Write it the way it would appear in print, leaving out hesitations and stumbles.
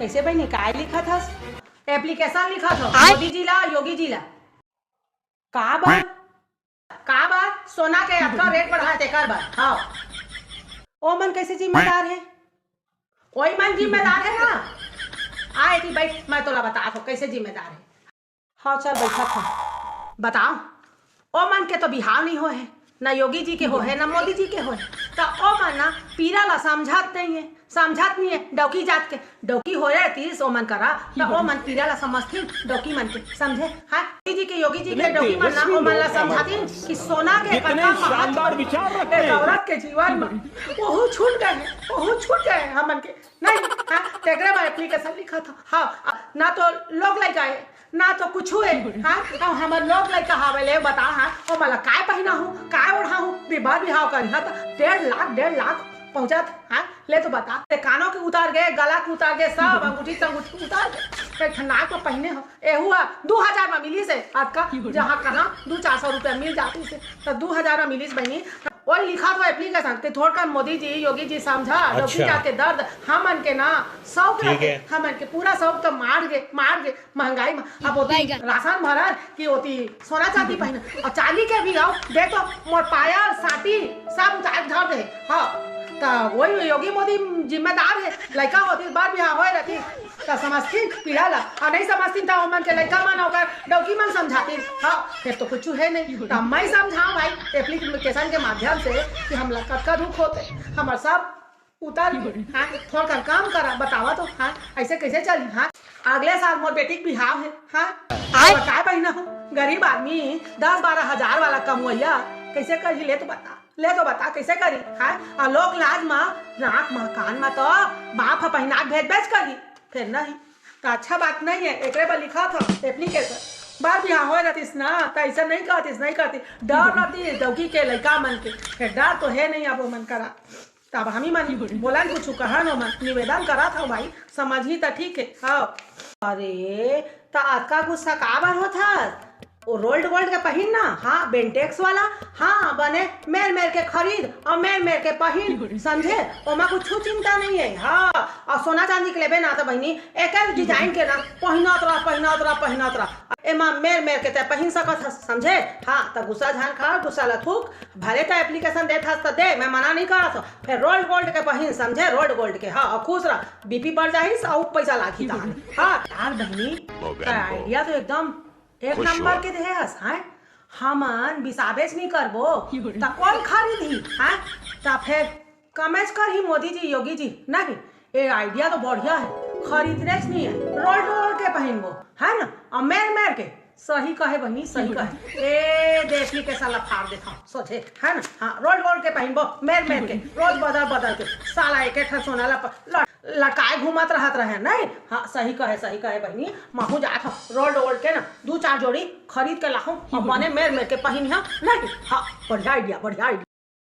कैसे बहनी काय लिखा था? एप्लीकेशन लिखा था मोदी जी ला योगी जी ला का बात सोना के अतका रेट बढ़ाए तेकर बात। हाँ ओ मन कैसे जिम्मेदार है? वही मन जिम्मेदार है ना। आए थी बैठ मैं तोला बता दो कैसे जिम्मेदार है। हाँ चल बैठा था बताओ। ओ मन के तो बिहार नहीं हो है ना योगी जी के हो है ना मोदी जी के हो है तो ओ मन ना पीरा ला समझात नहीं है डौकी जात के डौकी हो रहती ओ मन करा तो ओ मन पीरा ला समझती डौकी मन के समझे। हाँ जी के योगी जी के डौकी मन ना ओ मन ला समझाती कि सोना के शानदार विचार रखते हैं औरत के जीवन में वो छूट गए हमन के नहीं। हाँ तेरे में एप्लीकेशन लिखा था। हाँ ना तो लोग लाइक आए ना तो कुछ हुए। हाँ हमारे लोग लाइक हवेले बता। हाँ और मला काय पहना हूँ काय ओढ़ा हूँ विवाह बिहाव कर। हाँ तो 1.5 लाख पहुंचा। हाँ ले तो बता ते कानों के उतार गए गला के उतार गए सब अंगूठी तंगूठी उतार गए ठंडा को पहने हो ए हुआ 2000 में मिली से आज का जहाँ कहाँ 200-400 रुपया मिल जाती से तो 2000 में मिली बहनी और लिखा तो एप्लीकेशन के थोड़ा मोदी जी योगी जी समझा डॉक्टर जाके दर्द हमन के ना शौक रखे हमन के पूरा शौक तो मार गए महंगाई में अब होती राशन भरा कि होती सोना चांदी पहने और चांदी के भी आओ देखो मोर पायल साटी सब उतार धर दे। हाँ तो वही योगी मोदी जिम्मेदार है लड़का होती बार बिहार हो रहती तो समझती पीड़ा ला और नहीं समझती तो मन के लड़का मन होकर डौकी मन समझाती। हाँ फिर तो कुछ है नहीं तो मैं समझाऊँ भाई एप्लीकेशन के माध्यम से कि हम कतका दुख होते हमारे सब उतार। हाँ थोड़ा काम करा बतावा तो। हाँ ऐसे कैसे चली। हाँ अगले साल मोर बेटी के बिहाव है। हाँ क्या पहना हूँ गरीब आदमी 10-12 हजार वाला कमवैया कैसे करी ले तो बता कैसे करी। हाँ और लोग लाज में नाक में कान में तो बाप पहनाक भेज करी फिर नहीं तो अच्छा बात नहीं है। एक बार लिखा था एप्लीकेशन बार बिहार हो रहतीस ना तो ऐसा नहीं करती डर रहती दौकी के लड़का मन के डर तो है नहीं। अब मन करा तब हम ही मन बोला कुछ कहा न मन निवेदन करा था भाई समझी तो ठीक है। हाँ अरे तो आज का गुस्सा का बार होता वो रोल्ड गोल्ड के पहिन ना। हाँ बेंटेक्स वाला हाँ बने मेर के खरीद और मेर के पहिन समझे ओमा कुछ चिंता नहीं है। हाँ और सोना चांदी के लेबे ना तो बहनी एक डिजाइन के ना पहिनत रहा एमा मेर के ते पहिन सकत समझे। हाँ तो गुस्सा झान खा गुस्सा ला थूक भले तो एप्लीकेशन देता तो दे मैं मना नहीं करा था फिर रोल्ड गोल्ड के पहिन समझे रोल्ड गोल्ड के। हाँ और खुश रहा बीपी बढ़ जाही और पैसा लाखी था। हाँ यार बहनी आइडिया तो एकदम एक नंबर के दे। हाँ हमन बिसाबेच नहीं करबो तो कौन खरीदी। हाँ तो फिर कमेज कर ही मोदी जी योगी जी नहीं ये आइडिया तो बढ़िया है खरीदने नहीं है रोल के पहनबो है ना और मेर के सही कहे बहनी सही कहे ए देखली के साला फाड़ देखा सोचे है ना। हाँ रोल के पहनबो मेर के रोज बदल के साला एक सोना लटकाए घूमत रहत रहे नहीं। हाँ सही कहे बहनी महू जात रोल के ना 2-4 जोड़ी खरीद के लाहूं और बने मेर के पहिन नहीं। हाँ बढ़िया आइडिया।